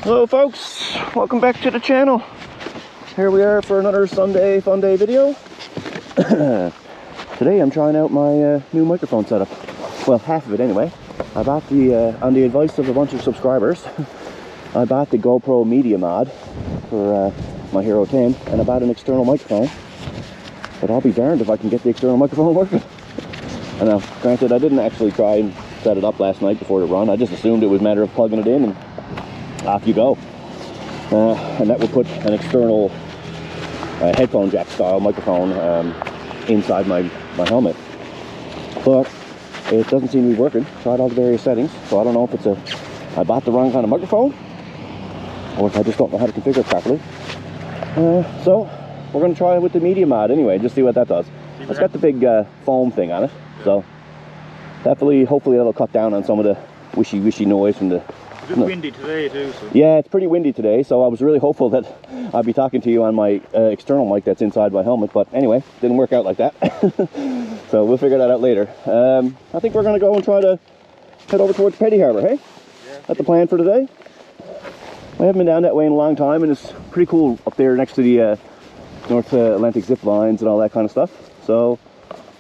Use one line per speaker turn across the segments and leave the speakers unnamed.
Hello folks, welcome back to the channel. Here we are for another Sunday fun day video. Today I'm trying out my new microphone setup. Well, half of it anyway. I bought on the advice of a bunch of subscribers, I bought the GoPro Media Mod for my Hero 10, and I bought an external microphone. But I'll be darned if I can get the external microphone working. I know, granted I didn't actually try and set it up last night before the run. I just assumed it was a matter of plugging it in and off you go. And that will put an external headphone jack style microphone inside my helmet. But it doesn't seem to be working. Tried all the various settings, so I don't know if it's I bought the wrong kind of microphone or if I just don't know how to configure it properly. So we're going to try it with the Media Mod anyway, just see what that does. It's got the big foam thing on it, so definitely, hopefully that'll cut down on some of the wishy noise from the...
It's a bit windy today too, so...
Yeah, it's pretty windy today, so I was really hopeful that I'd be talking to you on my external mic that's inside my helmet, but anyway, didn't work out like that. So we'll figure that out later. I think we're going to go and try to head over towards Petty Harbour, hey?
Yeah.
That's the plan for today. I haven't been down that way in a long time, and it's pretty cool up there next to the North Atlantic zip lines and all that kind of stuff. So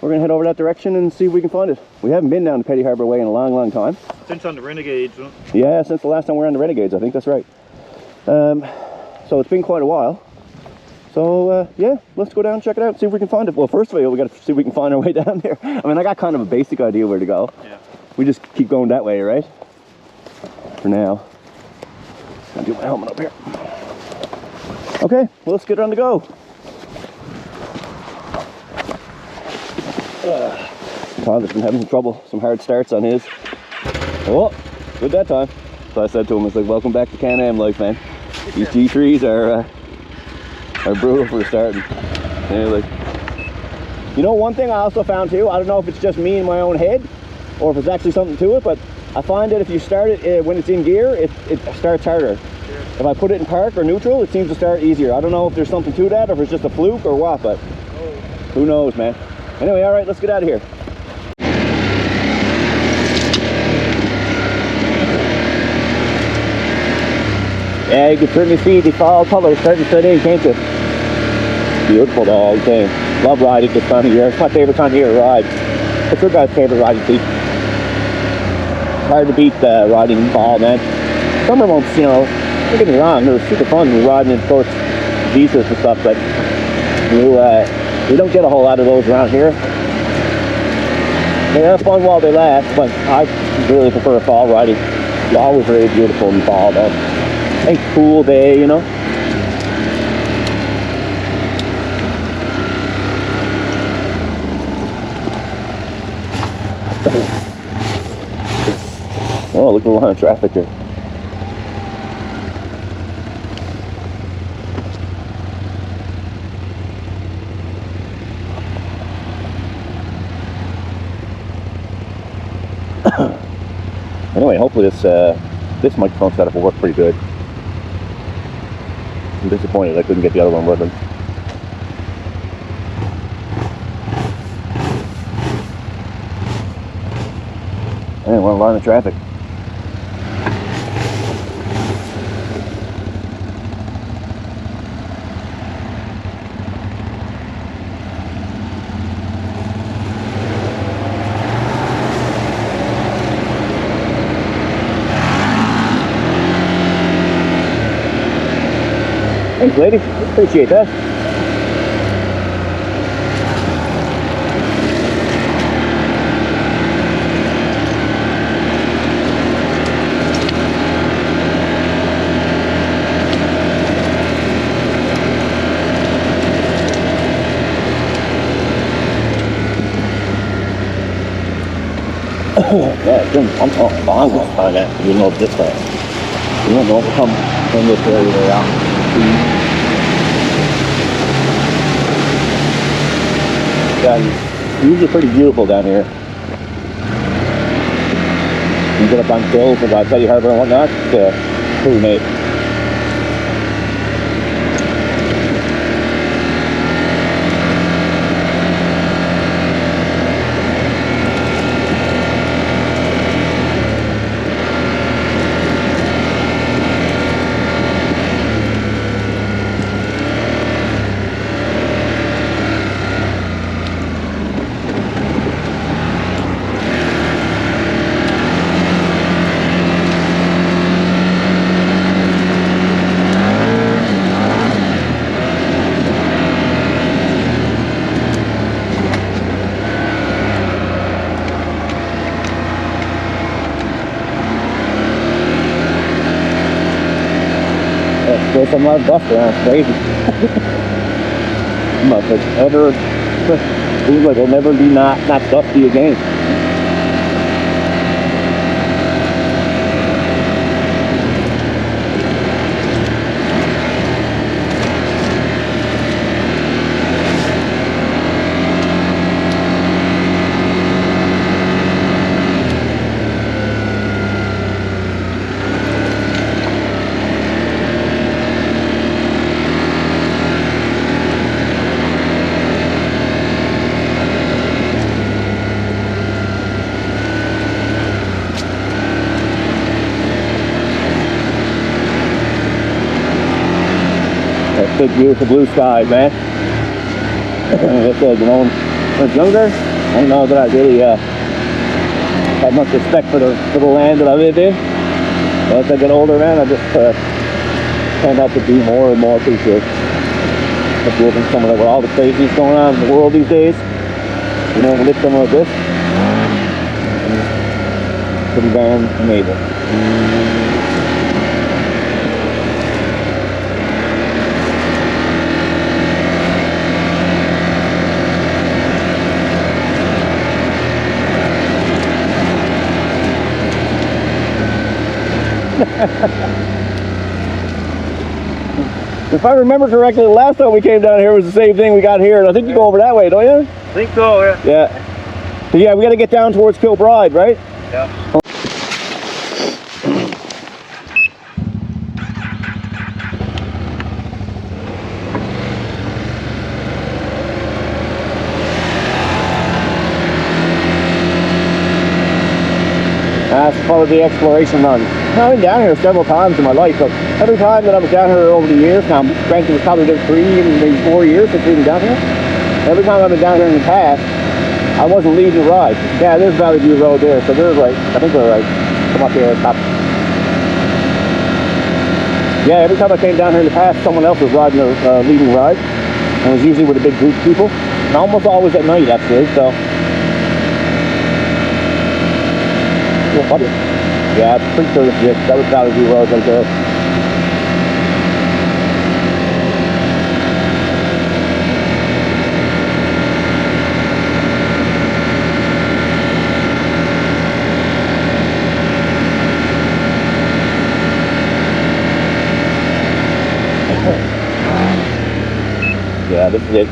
we're going to head over that direction and see if we can find it. We haven't been down to Petty Harbour way in a long time.
Since on the Renegades, huh?
Yeah, since the last time we were on the Renegades, I think that's right. So it's been quite a while. So yeah, let's go down and check it out, see if we can find it. Well, first of all, we got to see if we can find our way down there. I mean, I got kind of a basic idea where to go.
Yeah.
We just keep going that way, right? For now. I'll get my helmet up here. Okay, well, let's get on the go. Tyler's been having some trouble, some hard starts on his. Oh, good that time. So I said to him, it's like, welcome back to Can-Am life, man. These G3s are brutal for starting. And like, you know, one thing I also found too, I don't know if it's just me in my own head or if it's actually something to it, but I find that if you start it when it's in gear, it starts harder. Yeah. If I put it in park or neutral, it seems to start easier. I don't know if there's something to that or if it's just a fluke or what, but who knows, man. Anyway, all right, let's get out of here. Yeah, you can certainly see the fall colours starting to set in, can't you? Beautiful all the time. Love riding this time of year. It's my favourite time of year to ride. What's your guys' favourite riding season? Hard to beat riding in fall, man. Summer months, you know, don't get me wrong, they're super fun when we're riding in, of course, visas and stuff, but we don't get a whole lot of those around here. They're fun while they last, but I really prefer fall riding. It's always very beautiful in fall, man. Nice cool day, you know. Oh, look at the line of traffic here. Anyway, hopefully this microphone setup will work pretty good. I'm disappointed I couldn't get the other one working. Hey, what a line of traffic. Thanks, lady. Appreciate that. Yeah, Jim, I'm gonna find that. You know this time. You don't know if come from this area out. Yeah, it's usually pretty beautiful down here. You get up on hills about Petty Harbour and whatnot, it's pretty neat. There's some lot of dust around, it's crazy. Must have ever, seems like it'll never be not dusty again. Big beautiful blue skies, man. Like I said, you know, when I was younger, I don't know that I really had much respect for the land that I lived in. But as I get older, man, I just can't help but be more and more appreciative of living somewhere with all the craziness going on in the world these days. You know, live somewhere like this, pretty damn amazing. If I remember correctly, the last time we came down here was the same thing we got here, and I think you go over that way, don't you?
I think so, yeah.
Yeah. So yeah, we got to get down towards Kilbride, right?
Yeah.
That's probably the exploration run. I've been down here several times in my life, but every time that I was down here over the years, now granted it was probably been 3 and maybe 4 years since we've been down here. Every time I've been down here in the past, I wasn't leading the ride. Yeah, there's Valley View Road there, so there's like, I think we're like, come up here at the top. Yeah, every time I came down here in the past, someone else was riding the leading the ride. And it was usually with a big group of people. And almost always at night, actually, so. Yeah, I'm pretty sure that was Valley View Road right there. Yeah, this is it.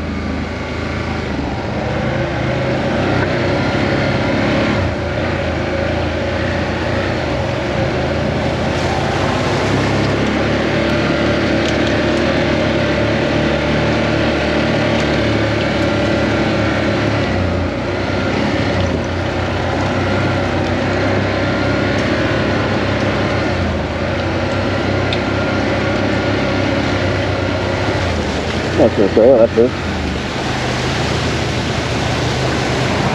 That's the trail, that's it. If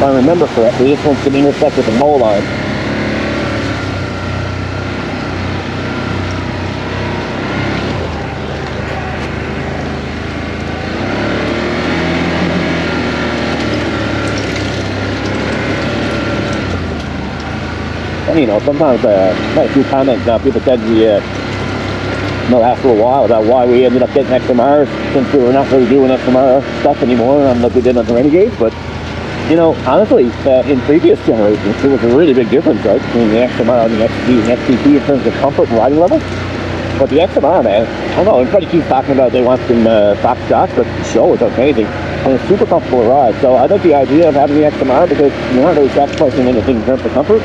I remember correctly, this one's going to intersect with the mole line. And you know, sometimes I had a few comments now, people said the last little while about why we ended up getting XMRs since we were not really doing XMR stuff anymore like we did on the Renegades. But you know, honestly, in previous generations there was a really big difference, right, between the XMR and the XP and XTP in terms of comfort and riding level. But the XMR, man, I don't know, everybody keeps talking about they want some top shots, but the show is amazing and it's super comfortable to ride. So I like the idea of having the XMR because you're not really sacrificing anything in terms of comfort.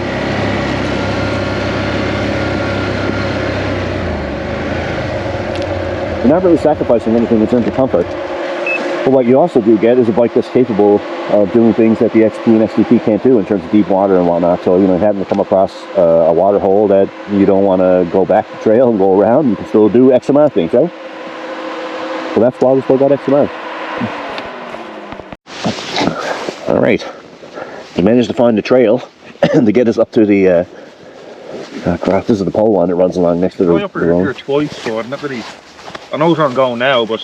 You're not really sacrificing anything in terms of comfort. But what you also do get is a bike that's capable of doing things that the XP and XTP can't do in terms of deep water and whatnot. So, you know, having to come across a water hole that you don't want to go back the trail and go around, you can still do XMR things, right? So that's why we still got XMR. All right. We managed to find the trail to get us up to the crap, this is the pole line that runs along next to the road.
Here twice, so I've never really, I know where I'm going now, but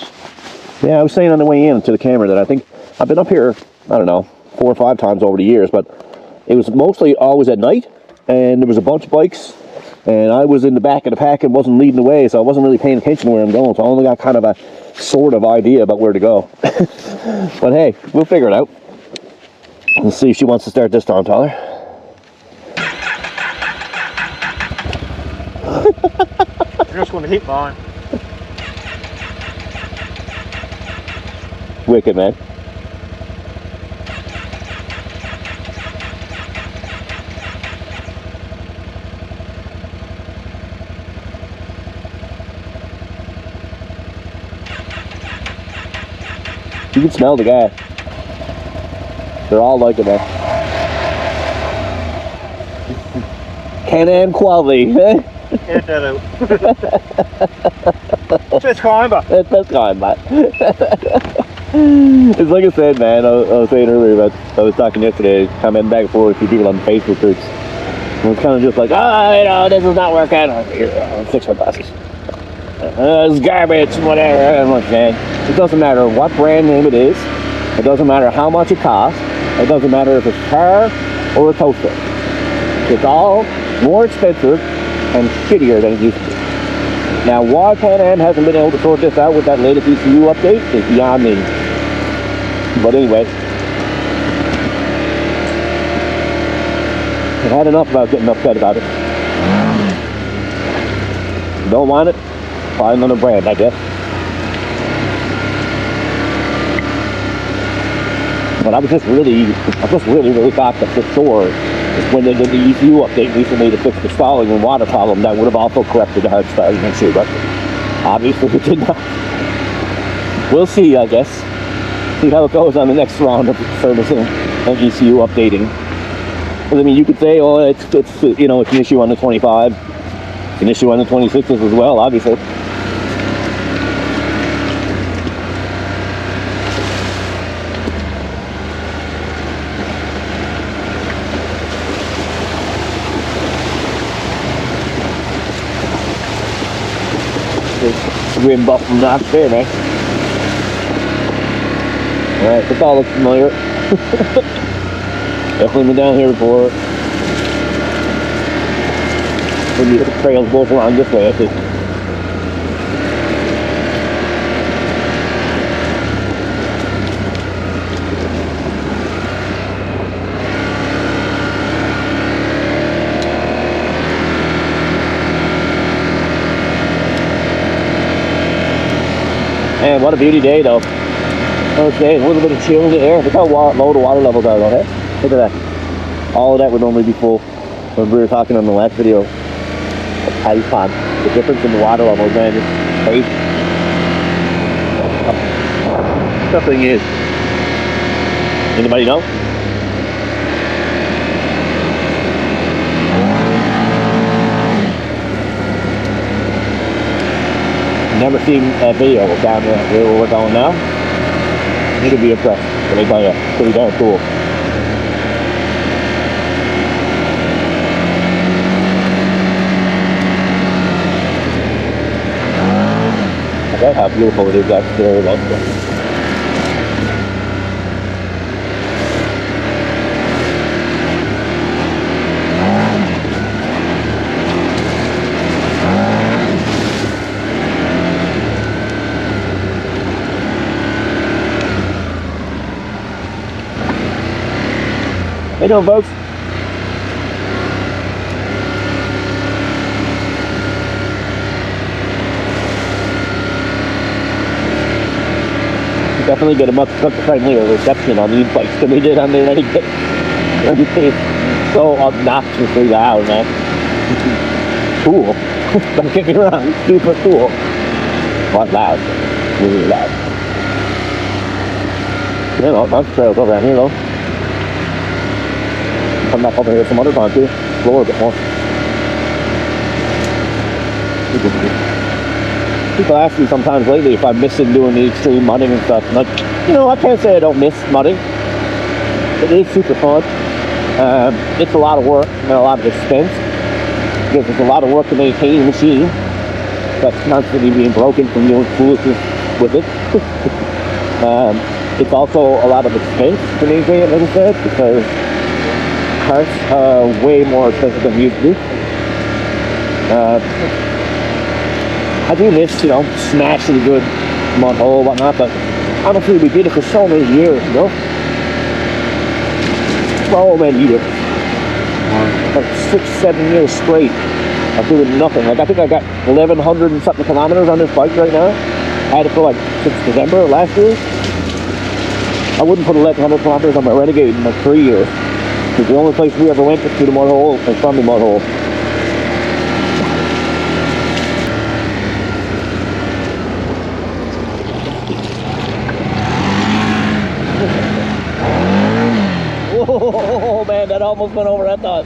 yeah, I was saying on the way in to the camera that I think I've been up here, I don't know, 4 or 5 times over the years, but it was mostly always at night, and there was a bunch of bikes and I was in the back of the pack and wasn't leading the way, so I wasn't really paying attention to where I'm going, so I only got kind of a sort of idea about where to go. But hey, we'll figure it out. Let's see if she wants to start this time, Tyler.
You're just going to hit mine.
Wicked, man. You can smell the gas. They're all like it, man. Can-Am quality, eh?
Get that out. Just climber.
That's kind, man. It's like I said, man. I was saying earlier about, I was talking yesterday, commenting back and forth with people on Facebook groups. And it's kind of just like, oh, you know, this is not working. I'll fix my glasses. It's garbage, whatever. I'm like, man, it doesn't matter what brand name it is. It doesn't matter how much it costs. It doesn't matter if it's a car or a toaster. It's all more expensive and shittier than it used to be. Now, why Can-Am hasn't been able to sort this out with that latest ECU update is beyond me. But anyway, I've had enough about getting upset about it. Don't want it? Find another brand, I guess. But I was just really thought that for sure, when they did the ECU update recently to fix the stalling and water problem, that would have also corrected the hard starting issue, but obviously it did not. We'll see, I guess. See how it goes on the next round of servicing and ECU updating. I mean, you could say, oh, it's you know, it's an issue on the 25, it's an issue on the 26s as well, obviously. Rim buff from that there, man. Alright, this all looks familiar. Definitely been down here before. Maybe the trails both around this way, I think. Man, what a beauty day, though. Okay, a little bit of chill in the air. Look how low the water levels are, though, eh? Look at that. All of that would normally be full. When we were talking on the last video of Petty Pond, the difference in the water levels, man, is crazy. Something is. Anybody know? Never seen a video down there where we're going now. You could be impressed. Let me tell you, pretty darn cool. I bet how beautiful it is out there. How you doing, folks? You definitely get a much friendlier reception on these bikes than we did on the Renegade. It's so obnoxiously loud, man. Cool. Don't get me wrong, super cool. But loud. Really loud. You know, bunch of trails over here, though. Come back over here some other time too. Explore a bit more. People ask me sometimes lately if I'm missing doing the extreme mudding and stuff. And you know, I can't say I don't miss mudding. It is super fun. It's a lot of work and a lot of expense because it's a lot of work to maintain the machine that's constantly being broken from doing foolishness with it. It's also a lot of expense to maintain it, like I said, because parts are way more expensive than they used to be. I do miss, you know, smashing a good mud hole, whatnot, but honestly, we did it for so many years, you know? So many years. Like 6-7 years straight of doing nothing. Like, I think I got 1,100 and something kilometers on this bike right now. I had it for like since December of last year. I wouldn't put 1,100 kilometers on my Renegade in like 3 years. Because the only place we ever went was to the mud hole and from the mud hole. Oh man, that almost went over, I thought.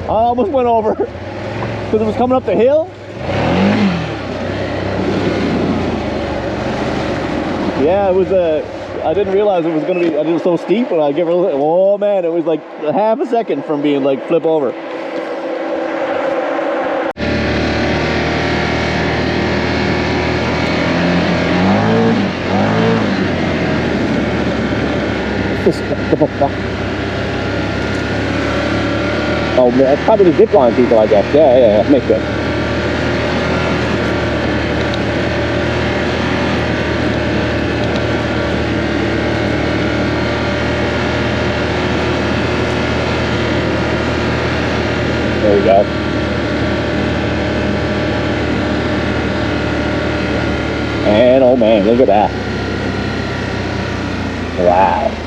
I almost went over because it was coming up the hill. Yeah, it was I didn't realize it was going to be, it was so steep, but I give it a little, oh man, it was like half a second from being like flip over. Oh man, probably the zip line people, I guess. Yeah, makes sense. There we go. And oh man, look at that. Wow.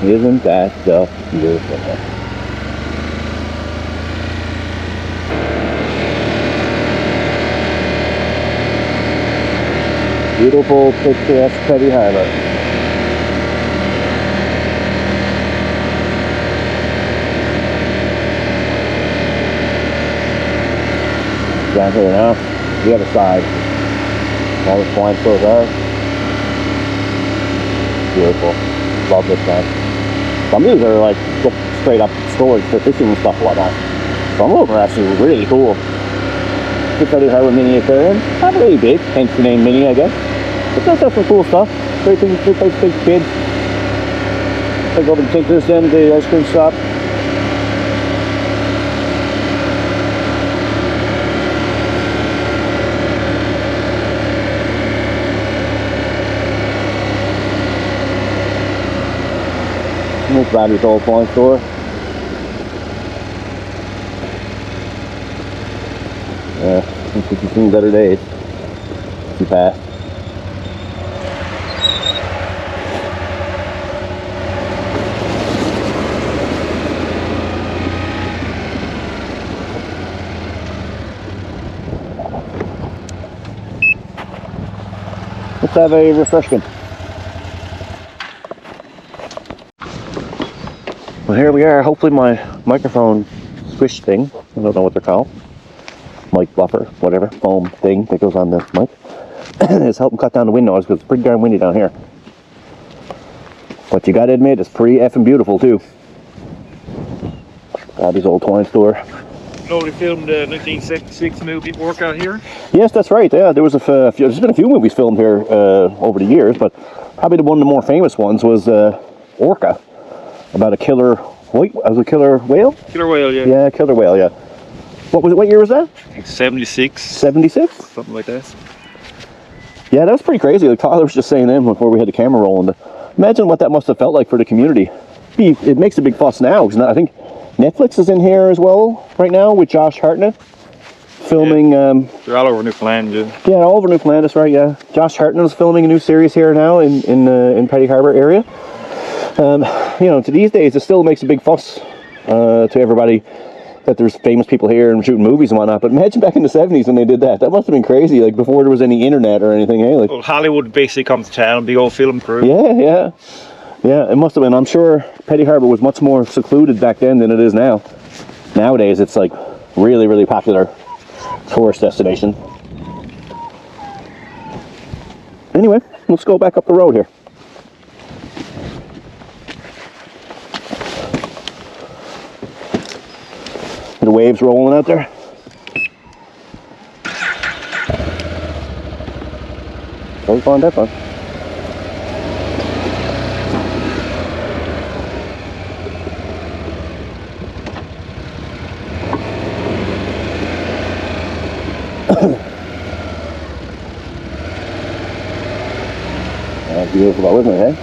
Isn't that stuff beautiful? Beautiful, picturesque Petty Harbour. Down here now, the other side. All the swine flows out. Beautiful. Love this guy. Some of these are like just straight up storage for fishing and stuff like that. Some of them are actually really cool. The Petty Harbour Mini Aquarium. Not really big, hence the name Mini, I guess. But that's some cool stuff. Great things, good place to take kids. I go over and take this then to the ice cream shop. This Bradley's old coin store. Yeah, I think you've seen better days. Too fast. Let's have a refreshment. Well, here we are. Hopefully my microphone squish thing, I don't know what they're called, mic buffer, whatever, foam thing that goes on the mic, is helping cut down the wind noise because it's pretty darn windy down here. But you gotta admit, it's pretty effing beautiful too. Bobby's old twine store.
No, they filmed the 1966 movie Orca here.
Yes, that's right. Yeah, there was there's been a few movies filmed here over the years, but probably one of the more famous ones was Orca. About a killer killer whale?
Killer whale, yeah.
Yeah, killer whale, yeah. What year was that?
76.
76?
Something like that.
Yeah, that was pretty crazy. Like Tyler was just saying then before we had the camera rolling. Imagine what that must have felt like for the community. It makes a big fuss now, because I think Netflix is in here as well right now with Josh Hartnett filming.
Yeah. They're all over Newfoundland, yeah.
Yeah, all over Newfoundland, that's right, yeah. Josh Hartnett is filming a new series here now in Petty Harbour area. You know, to these days, it still makes a big fuss to everybody that there's famous people here and shooting movies and whatnot. But imagine back in the 70s when they did that. That must have been crazy, like before there was any internet or anything, eh? Like,
well, Hollywood basically comes to town, big old film crew.
Yeah. Yeah, it must have been. I'm sure Petty Harbour was much more secluded back then than it is now. Nowadays, it's like really, really popular tourist destination. Anyway, let's go back up the road here. The waves rolling out there. Don't find that fun. Beautiful though, isn't it, eh?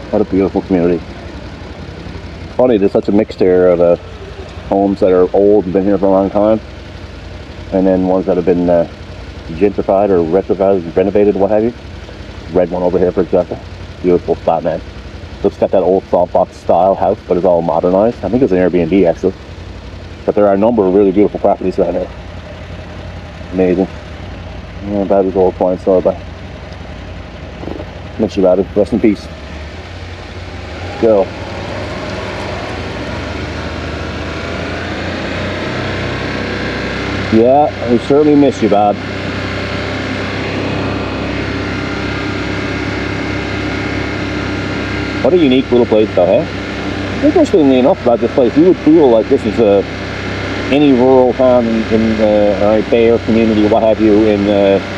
What a beautiful community. Funny, there's such a mix here of homes that are old and been here for a long time, and then ones that have been gentrified or retrofitted, renovated, what have you. Red one over here, for example. Beautiful spot, man. Looks got that old salt box style house, but it's all modernized. I think it's an Airbnb, actually. But there are a number of really beautiful properties around here. Amazing. Yeah, that was old point store, but much about it. Rest in peace. Go. Yeah, we certainly miss you, Bob. What a unique little place, though, eh? Interestingly enough about this place, you would feel like this is any rural town in bay or community, what have you, in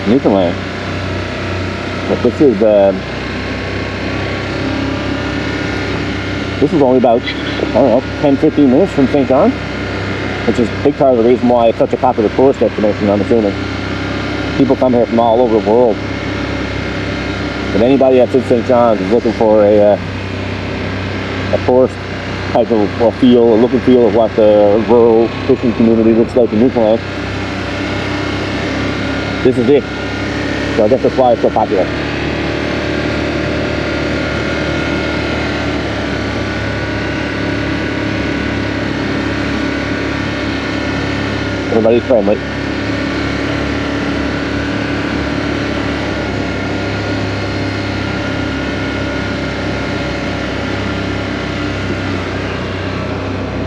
Newfoundland. But this is only about, I don't know, 10-15 minutes from St. John, which is a big part of the reason why it's such a popular tourist destination, I'm assuming. People come here from all over the world. But anybody that's in St. John's is looking for a tourist type of feel, a look and feel of what the rural fishing community looks like in Newfoundland. This is it. So I guess that's why it's so popular. Everybody's friendly.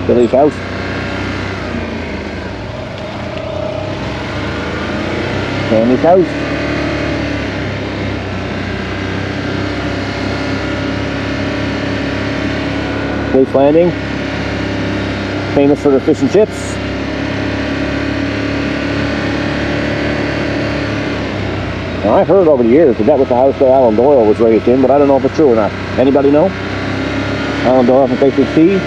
Billy's house. Sammy's house. Waste Landing. Famous for their fish and chips. Now, I heard over the years that that was the house that Alan Doyle was raised in, but I don't know if it's true or not. Anybody know? Alan Doyle from Basic Sea.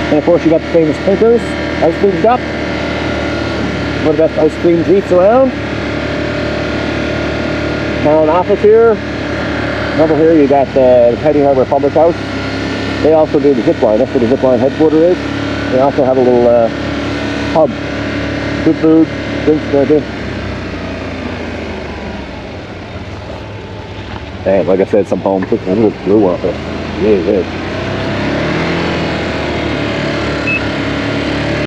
And of course you got the famous Tinkers ice cream shop. One of the best ice cream treats around. Town office here. Over here you got the Petty Harbour Public House. They also do the zip line. That's where the zip line headquarters is. They also have a little pub. Good food, drinks, everything. And like I said, some home cooking. There's a blue one up there. Yeah, it is.